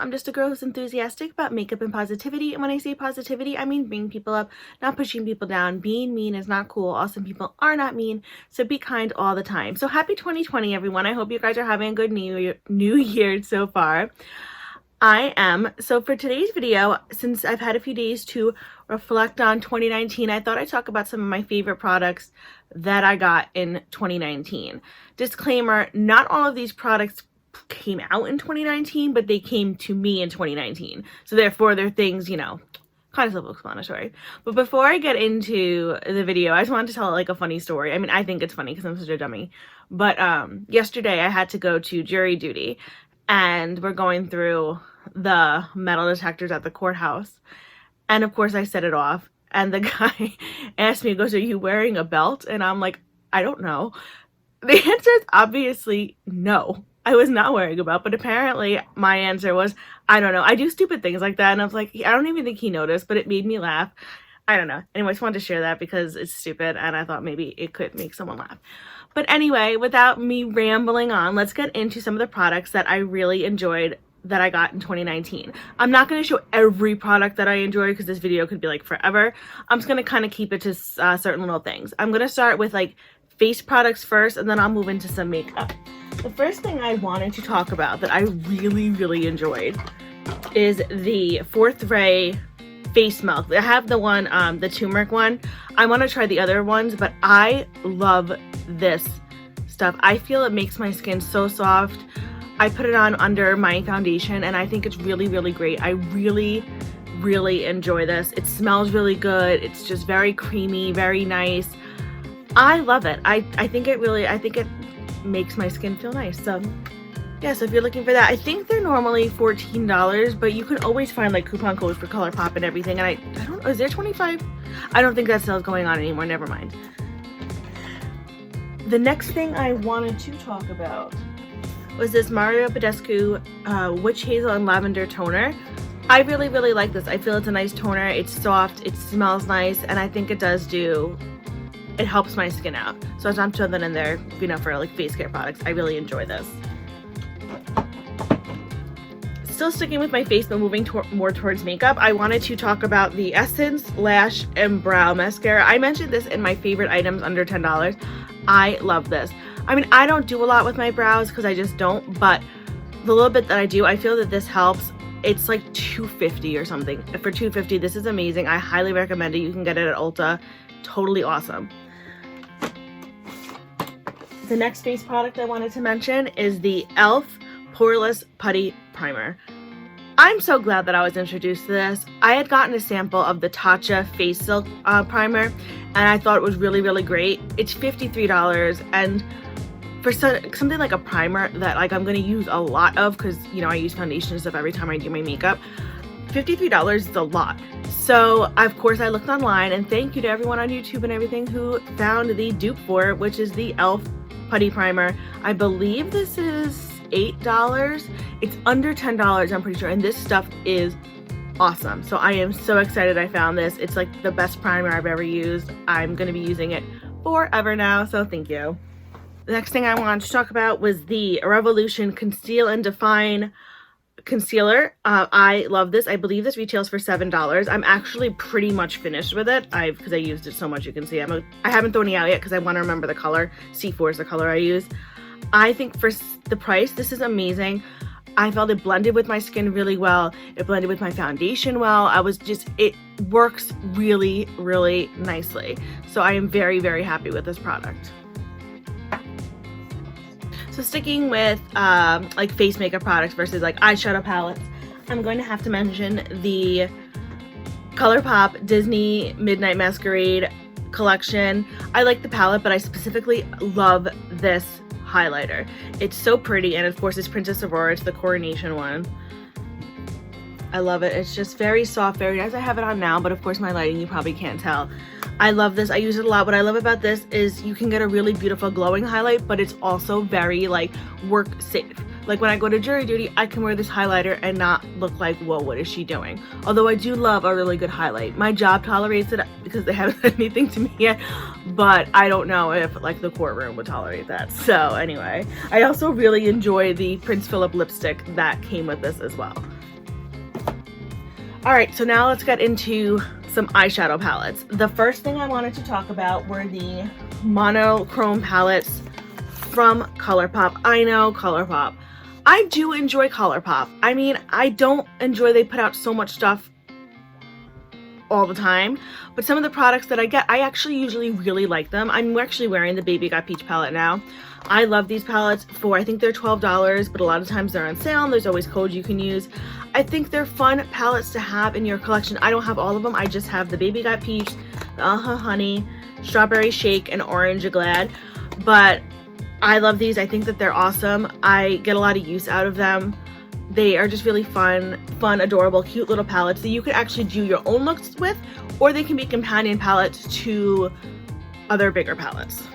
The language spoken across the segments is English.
I'm just a girl who's enthusiastic about makeup and positivity. And when I say positivity, I mean bringing people up, not pushing people down. Being mean is not cool. Awesome people are not mean. So be kind all the time. So happy 2020, everyone. I hope you guys are having a good new year so far. I am. So for today's video, since I've had a few days to reflect on 2019, I thought I'd talk about some of my favorite products that I got in 2019. Disclaimer, not all of these products came out in 2019, but they came to me in 2019. So therefore, they're things, you know, kind of self-explanatory. But before I get into the video, I just wanted to tell like a funny story. I mean, I think it's funny because I'm such a dummy. But yesterday I had to go to jury duty, and we're going through the metal detectors at the courthouse. And of course I set it off, and the guy asked me, he goes, "Are you wearing a belt?" And I'm like, I don't know. The answer is obviously no. I was not wearing a belt, but apparently my answer was, I don't know. I do stupid things like that, and I was like, I don't even think he noticed, but it made me laugh. I don't know. Anyway, I just wanted to share that because it's stupid, and I thought maybe it could make someone laugh. But anyway, without me rambling on, let's get into some of the products that I really enjoyed that I got in 2019. I'm not going to show every product that I enjoyed because this video could be like forever. I'm just going to kind of keep it to certain little things. I'm going to start with like face products first, and then I'll move into some makeup. The first thing I wanted to talk about that I really enjoyed is the Fourth Ray face milk. I have the one, the turmeric one. I want to try the other ones, but I love this stuff. I feel it makes my skin so soft. I put it on under my foundation, and I think it's really great. I really enjoy this. It smells really good. It's just very creamy, very nice. I love it. I think it makes my skin feel nice. So yeah, so if you're looking for that, I think they're normally $14, but you can always find like coupon codes for Colourpop and everything. And I don't know, is there 25? I don't think that sale's going on anymore. Never mind. The next thing I wanted to talk about was this Mario Badescu Witch Hazel and Lavender Toner. I really like this. I feel it's a nice toner. It's soft, it smells nice, and I think it helps my skin out. So as I'm throwing that in there, you know, for like face care products, I really enjoy this. Still sticking with my face, but moving more towards makeup, I wanted to talk about the Essence Lash and Brow Mascara. I mentioned this in my favorite items under $10. I love this. I mean, I don't do a lot with my brows because I just don't, but the little bit that I do, I feel that this helps. It's like $2.50 or something. For $2.50, this is amazing. I highly recommend it. You can get it at Ulta. Totally awesome. The next face product I wanted to mention is the e.l.f. Poreless Putty Primer. I'm so glad that I was introduced to this. I had gotten a sample of the Tatcha Face Silk Primer, and I thought it was really great. It's $53, and for something like a primer that like I'm going to use a lot of, because you know I use foundation and stuff every time I do my makeup, $53 is a lot. So of course I looked online, and thank you to everyone on YouTube and everything who found the dupe for it, which is the e.l.f. Putty Primer. I believe this is $8. It's under $10, I'm pretty sure, and this stuff is awesome. So I am so excited I found this. It's like the best primer I've ever used. I'm going to be using it forever now, so thank you. The next thing I wanted to talk about was the Revolution Conceal and Define Concealer. I love this. I believe this retails for $7. I'm actually pretty much finished with it because I used it so much. You can see I haven't thrown it out yet because I want to remember the color. C4 is the color I use. I think for the price, this is amazing. I felt it blended with my skin really well. It blended with my foundation well. It works really nicely. So I am very happy with this product. So sticking with like face makeup products versus like eyeshadow palettes, I'm going to have to mention the Colourpop Disney Midnight Masquerade collection. I like the palette, but I specifically love this highlighter. It's so pretty, and of course it's Princess Aurora. It's the Coronation one. I love it. It's just very soft, very nice. I have it on now, but of course my lighting, you probably can't tell. I love this. I use it a lot. What I love about this is you can get a really beautiful glowing highlight, but it's also very like work safe. Like when I go to jury duty, I can wear this highlighter and not look like, whoa, what is she doing? Although I do love a really good highlight. My job tolerates it because they haven't said anything to me yet, but I don't know if like the courtroom would tolerate that. So anyway, I also really enjoy the Prince Philip lipstick that came with this as well. Alright, so now let's get into some eyeshadow palettes. The first thing I wanted to talk about were the monochrome palettes from Colourpop. I know, Colourpop. I do enjoy Colourpop. I mean, I don't enjoy they put out so much stuff all the time, but some of the products that I get, I actually usually really like them. I'm actually wearing the Baby Got Peach palette now. I love these palettes for, I think they're $12, but a lot of times they're on sale and there's always codes you can use. I think they're fun palettes to have in your collection. I don't have all of them. I just have the Baby Got Peach, the Honey, Strawberry Shake, and Orange Glad. But I love these. I think that they're awesome. I get a lot of use out of them. They are just really fun, adorable, cute little palettes that you could actually do your own looks with, or they can be companion palettes to other bigger palettes.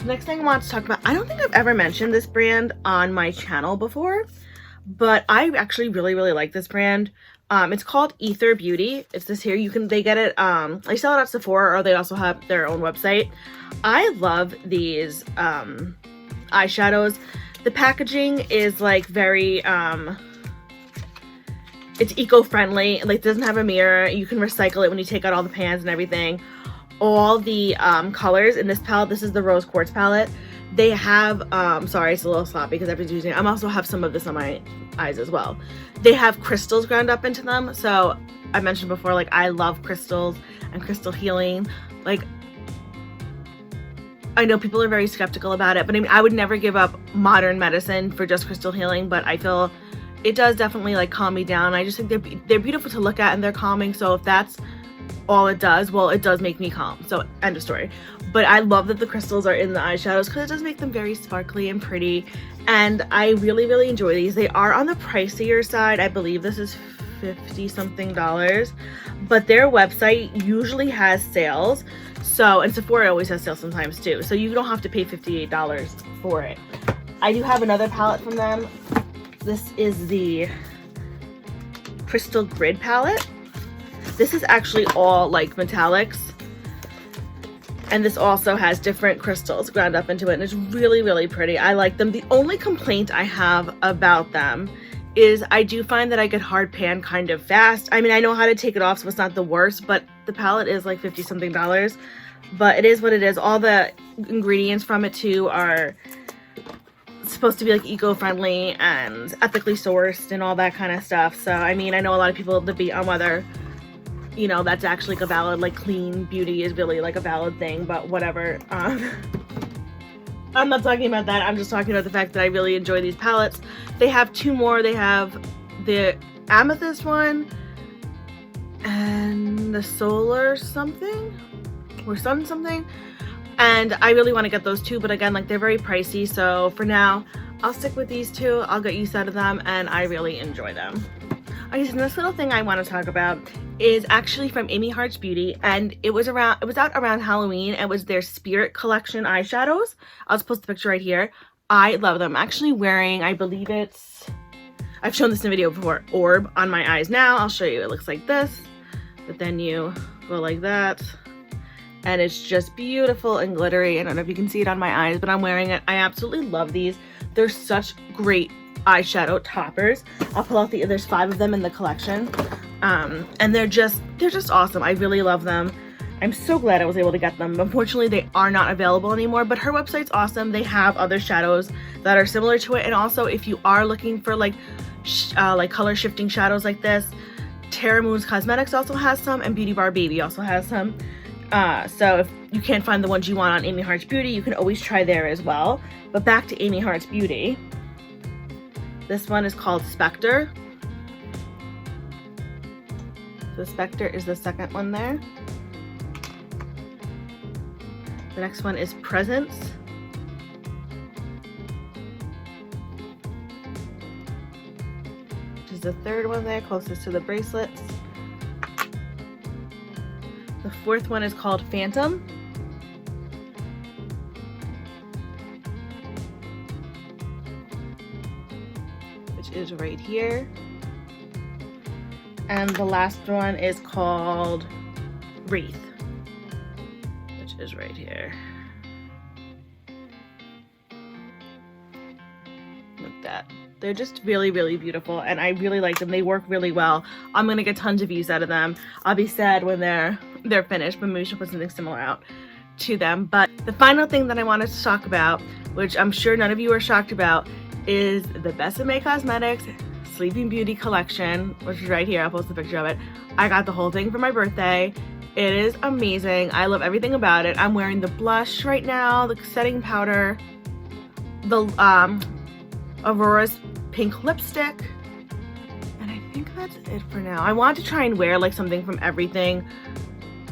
Next thing I want to talk about, I don't think I've ever mentioned this brand on my channel before, but I actually really like this brand. It's called Aether Beauty. It's this here. They get it, they sell it at Sephora, or they also have their own website. I love these eyeshadows. The packaging is like very, it's eco-friendly. Like, it doesn't have a mirror. You can recycle it when you take out all the pans and everything. All the colors in this palette, this is the Rose Quartz palette. They have, sorry, it's a little sloppy because everybody's using it. I also have some of this on my eyes as well. They have crystals ground up into them. So I mentioned before, like, I love crystals and crystal healing. Like, I know people are very skeptical about it, but I mean, I would never give up modern medicine for just crystal healing, but I feel it does definitely like calm me down. I just think they're beautiful to look at and they're calming. So if that's all it does, well, it does make me calm. So end of story. But I love that the crystals are in the eyeshadows because it does make them very sparkly and pretty. And I really enjoy these. They are on the pricier side. I believe this is $50 something, but their website usually has sales. So, and Sephora always has sales sometimes too. So you don't have to pay $58 for it. I do have another palette from them. This is the Crystal Grid palette. This is actually all like metallics. And this also has different crystals ground up into it. And it's really pretty. I like them. The only complaint I have about them is I do find that I get hard pan kind of fast. I mean, I know how to take it off, so it's not the worst, but the palette is like $50 something. But it is what it is. All the ingredients from it too are supposed to be like eco-friendly and ethically sourced and all that kind of stuff. So, I mean, I know a lot of people debate on whether, you know, that's actually like a valid, like, clean beauty is really like a valid thing, but whatever. I'm not talking about that. I'm just talking about the fact that I really enjoy these palettes. They have two more. They have the Amethyst one and the Solar something or Sun something. And I really want to get those two, but again, like, they're very pricey. So for now, I'll stick with these two. I'll get use out of them and I really enjoy them. Okay, so this little thing I want to talk about is actually from Amy Hearts Beauty, and it was out around Halloween. It was their Spirit Collection eyeshadows. I'll just post the picture right here. I love them. I'm actually wearing, I believe I've shown this in a video before, Orb on my eyes now. I'll show you. It looks like this, but then you go like that, and it's just beautiful and glittery. I don't know if you can see it on my eyes, but I'm wearing it. I absolutely love these. They're such great eyeshadow toppers. I'll pull out there's 5 of them in the collection, and they're just awesome. I really love them. I'm so glad I was able to get them. Unfortunately, they are not available anymore, but her website's awesome. They have other shadows that are similar to it, and also if you are looking for like color shifting shadows like this, Terra Moon's Cosmetics also has some, and Beauty Bar Baby also has some. So if you can't find the ones you want on Amy Hearts Beauty, you can always try there as well. But back to Amy Hearts Beauty. This one is called Spectre. So Spectre is the second one there. The next one is Presence. Which is the third one there, closest to the bracelets. The fourth one is called Phantom. Which is right here. And the last one is called Wraith, which is right here. that. They're just really, really beautiful, and I really like them. They work really well. I'm gonna get tons of views out of them. I'll be sad when they're finished, but maybe we should put something similar out to them. But the final thing that I wanted to talk about, which I'm sure none of you are shocked about, is the Besame Cosmetics Sleeping Beauty collection, which is right here. I'll post a picture of it. I got the whole thing for my birthday. It is amazing. I love everything about it. I'm wearing the blush right now, the setting powder, the Aurora's pink lipstick, and I think that's it for now. I want to try and wear like something from everything,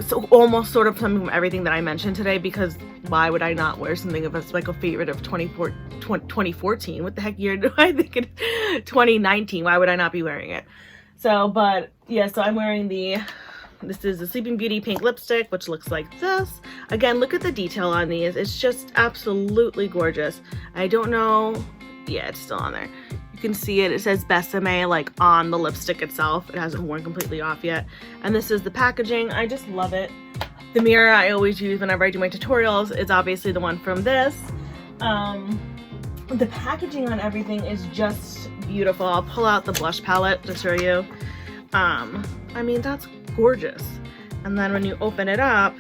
so almost sort of something from everything that I mentioned today, because why would I not wear something if it's like a favorite of 2014? What the heck year do I think it is? 2019. Why would I not be wearing it? So, but yeah, so I'm wearing this is the Sleeping Beauty pink lipstick, which looks like this. Again, look at the detail on these. It's just absolutely gorgeous. I don't know. Yeah, it's still on there. You can see it. It says Besame like on the lipstick itself. It hasn't worn completely off yet. And this is the packaging. I just love it. The mirror I always use whenever I do my tutorials is obviously the one from this. The packaging on everything is just beautiful. I'll pull out the blush palette to show you. I mean, that's gorgeous. And then when you open it up,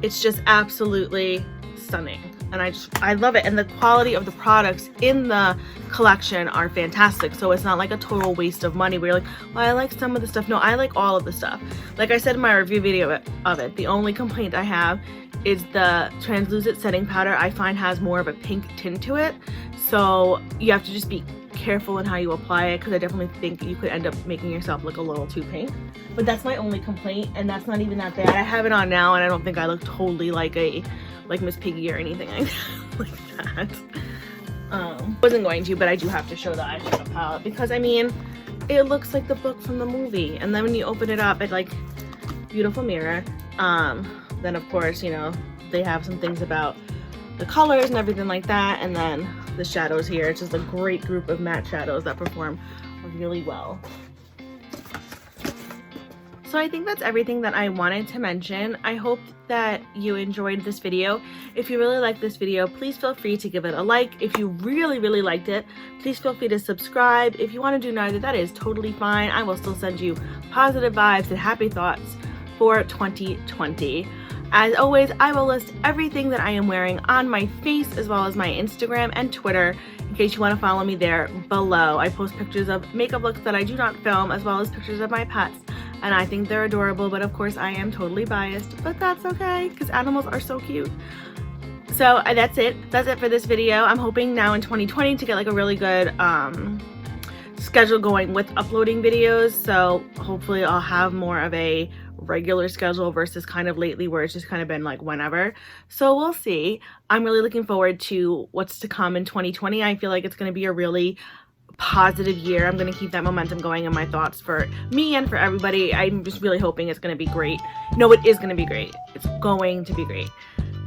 it's just absolutely stunning. And I love it. And the quality of the products in the collection are fantastic. So it's not like a total waste of money where you're like, well, I like some of the stuff. No, I like all of the stuff. Like I said in my review video of it, the only complaint I have is the translucent setting powder I find has more of a pink tint to it. So you have to just be careful in how you apply it, because I definitely think you could end up making yourself look a little too pink. But that's my only complaint, and that's not even that bad. I have it on now, and I don't think I look totally like Miss Piggy or anything like that. Wasn't going to, but I do have to show the eyeshadow palette, because I mean, it looks like the book from the movie. And then when you open it up, it's like beautiful mirror. Then of course, you know, they have some things about the colors and everything like that, and then the shadows here. It's just a great group of matte shadows that perform really well. So I think that's everything that I wanted to mention. I hope that you enjoyed this video. If you really liked this video, please feel free to give it a like. If you really, really liked it, please feel free to subscribe. If you want to do neither, that is totally fine. I will still send you positive vibes and happy thoughts for 2020. As always, I will list everything that I am wearing on my face, as well as my Instagram and Twitter, in case you want to follow me there below. I post pictures of makeup looks that I do not film, as well as pictures of my pets, and I think they're adorable, but of course I am totally biased, but that's okay, because animals are so cute. So that's it for this video. I'm hoping now in 2020 to get like a really good schedule going with uploading videos, so hopefully I'll have more of a regular schedule versus kind of lately where it's just kind of been like whenever. So we'll see. I'm really looking forward to what's to come in 2020. I feel like it's going to be a really positive year. I'm going to keep that momentum going in my thoughts for me and for everybody. I'm just really hoping it's going to be great. No, it is going to be great. It's going to be great.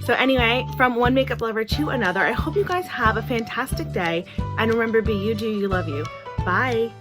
So anyway, from one makeup lover to another, I hope you guys have a fantastic day, and remember, be you, do you, love you. Bye.